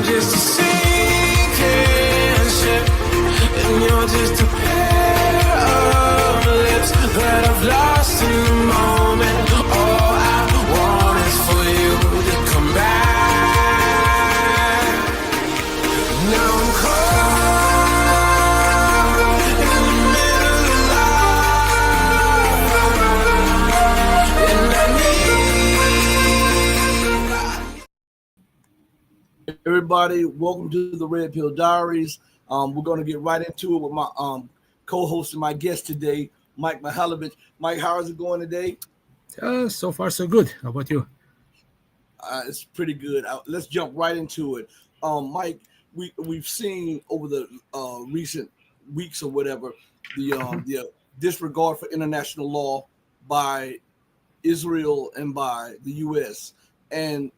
just a sinking ship, and you're just a pair of lips that I've lost in the moment. All I want is for you to come back. Now I'm caught in the middle of love, and I need. Everybody, welcome to the Red Pill Diaries. We're going to get right into it with my co-host and my guest today, Mike Mihalovich. Mike, how is it going today? So far, so good. How about you? It's pretty good. Let's jump right into it. Mike, we've seen over the recent weeks or whatever the disregard for international law by Israel and by the U.S. And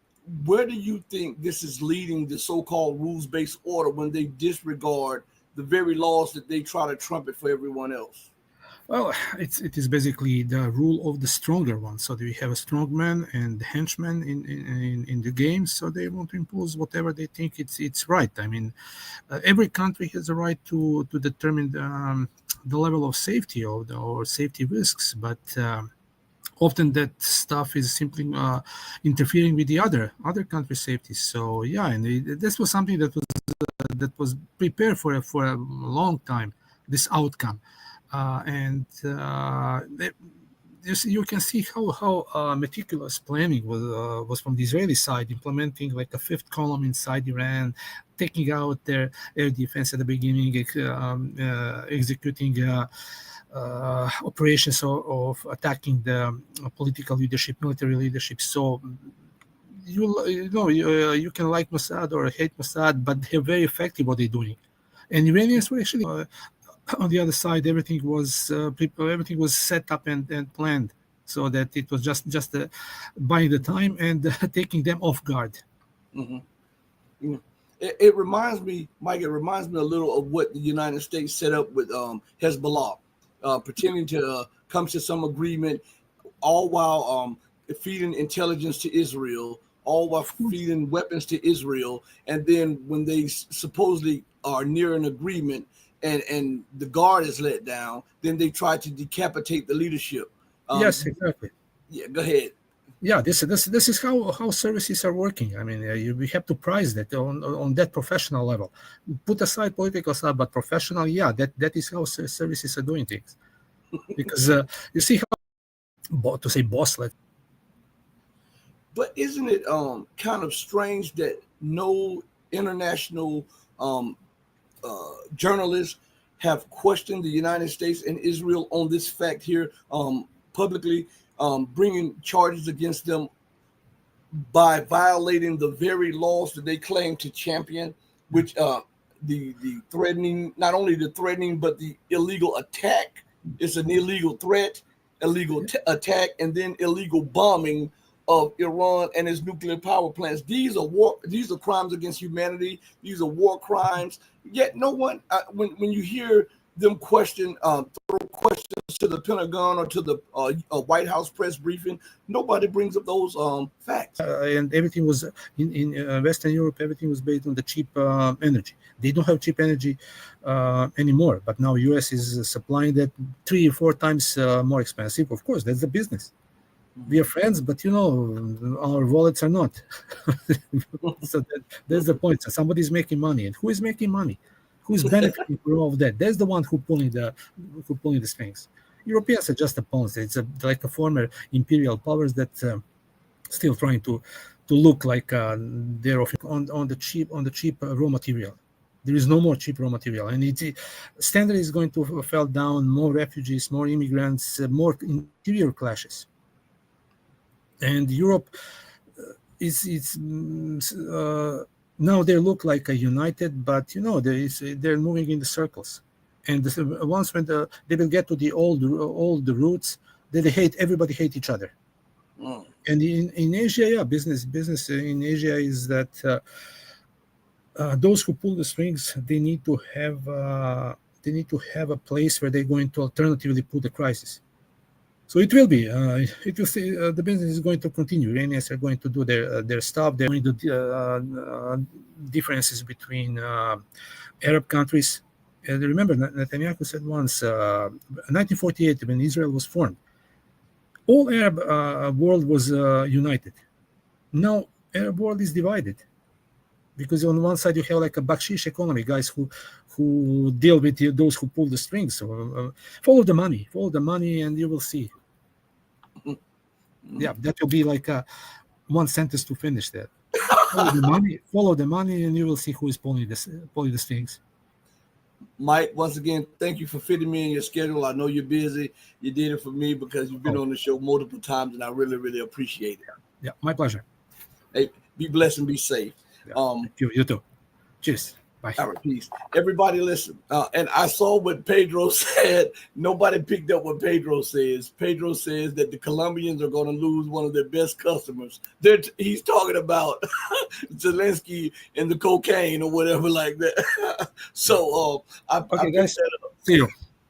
where do you think this is leading the so-called rules-based order when they disregard the very laws that they try to trumpet for everyone else? Well, it is basically the rule of the stronger one. So we have a strong man and henchman in the game. So they want to impose whatever they think it's right. I mean, every country has a right to determine the level of safety or safety risks, but often that stuff is simply interfering with the other country's safety. So yeah, and this was something that was prepared for a long time. This outcome, you can see how meticulous planning was from the Israeli side, implementing like a fifth column inside Iran, taking out their air defense at the beginning, executing. Operations of attacking the political leadership, military leadership. So you can like Mossad or hate Mossad, but they're very effective what they're doing. And Iranians were actually on the other side. Everything was set up and planned, so that it was just buying the time and taking them off guard. Mm-hmm. Mm-hmm. It reminds me, Mike. It reminds me a little of what the United States set up with Hezbollah. Pretending to come to some agreement, all while feeding intelligence to Israel, all while feeding weapons to Israel. And then when they supposedly are near an agreement and the guard is let down, then they try to decapitate the leadership. Yes, exactly. Yeah, go ahead. Yeah, this is how services are working. I mean, we have to price that on that professional level. Put aside political stuff, but professional, yeah, that is how services are doing things. Because you see how to say boss like. But isn't it kind of strange that no international journalists have questioned the United States and Israel on this fact here publicly? Bringing charges against them by violating the very laws that they claim to champion, which the threatening, not only the threatening, but the illegal attack. It's an illegal threat, illegal attack, and then illegal bombing of Iran and its nuclear power plants. These are crimes against humanity. These are war crimes. Yet no one, when you hear them throw questions to the Pentagon or to the White House press briefing, nobody brings up those facts. And everything was in Western Europe. Everything was based on the cheap energy. They don't have cheap energy anymore. But now U.S. is supplying that 3 or 4 times more expensive. Of course, that's the business. We are friends, but our wallets are not. So that's the point. So somebody's making money, and who is making money? Who's benefiting from all of that? There's the one who pulling the strings. Europeans are just a pawns. It's like a former imperial powers that still trying to look like they're on the cheap raw material. There is no more cheap raw material, and standard is going to fall down. More refugees, more immigrants, more interior clashes, and Europe is. Now they look like a united, but they're moving in the circles. And once when they will get to the old roots, everybody hate each other. Mm. And in Asia, yeah, business in Asia is that those who pull the strings, they need to have a place where they're going to alternatively put the crisis. So it will be. It will see, the business is going to continue. Iranians are going to do their stuff. They're going to do differences between Arab countries. And remember, Netanyahu said once, 1948, when Israel was formed, all Arab world was united. Now Arab world is divided because on one side you have like a bakshish economy, guys who deal with those who pull the strings. So follow the money, and you will see. Yeah, that will be like one sentence to finish that. Follow the money, and you will see who is pulling the strings. Mike, once again, thank you for fitting me in your schedule. I know you're busy. You did it for me because you've been on the show multiple times, and I really, really appreciate it. Yeah, my pleasure. Hey, be blessed and be safe. Yeah, you too. Cheers. Bye. All right, peace. Everybody listen. And I saw what Pedro said. Nobody picked up what Pedro says. Pedro says that the Colombians are going to lose one of their best customers. He's talking about Zelensky and the cocaine or whatever like that. So okay, guys. See you.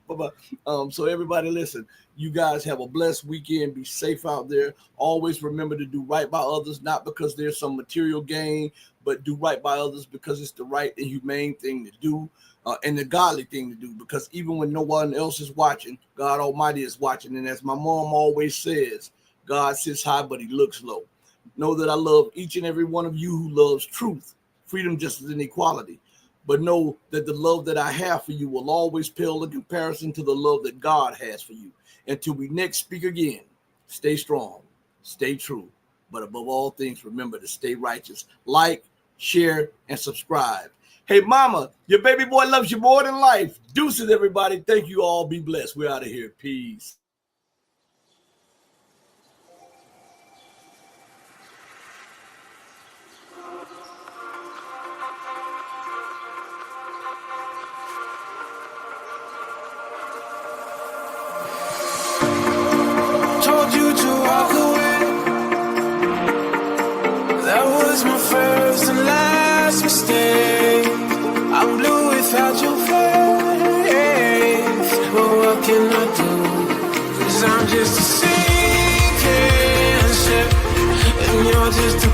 Bye-bye. So everybody listen. You guys have a blessed weekend. Be safe out there. Always remember to do right by others, not because there's some material gain, but do right by others because it's the right and humane thing to do and the godly thing to do. Because even when no one else is watching, God Almighty is watching. And as my mom always says, God sits high, but he looks low. Know that I love each and every one of you who loves truth, freedom, justice, and equality. But know that the love that I have for you will always pale in comparison to the love that God has for you. Until we next speak again, stay strong, stay true, but above all things, remember to stay righteous. Like, share, and subscribe. Hey, mama, your baby boy loves you more than life. Deuces, everybody. Thank you all. Be blessed. We're out of here. Peace. Told you to walk away. That was my first and last mistake. I'm blue without your face. But what can I do? 'Cause I'm just a sinking ship, and you're just a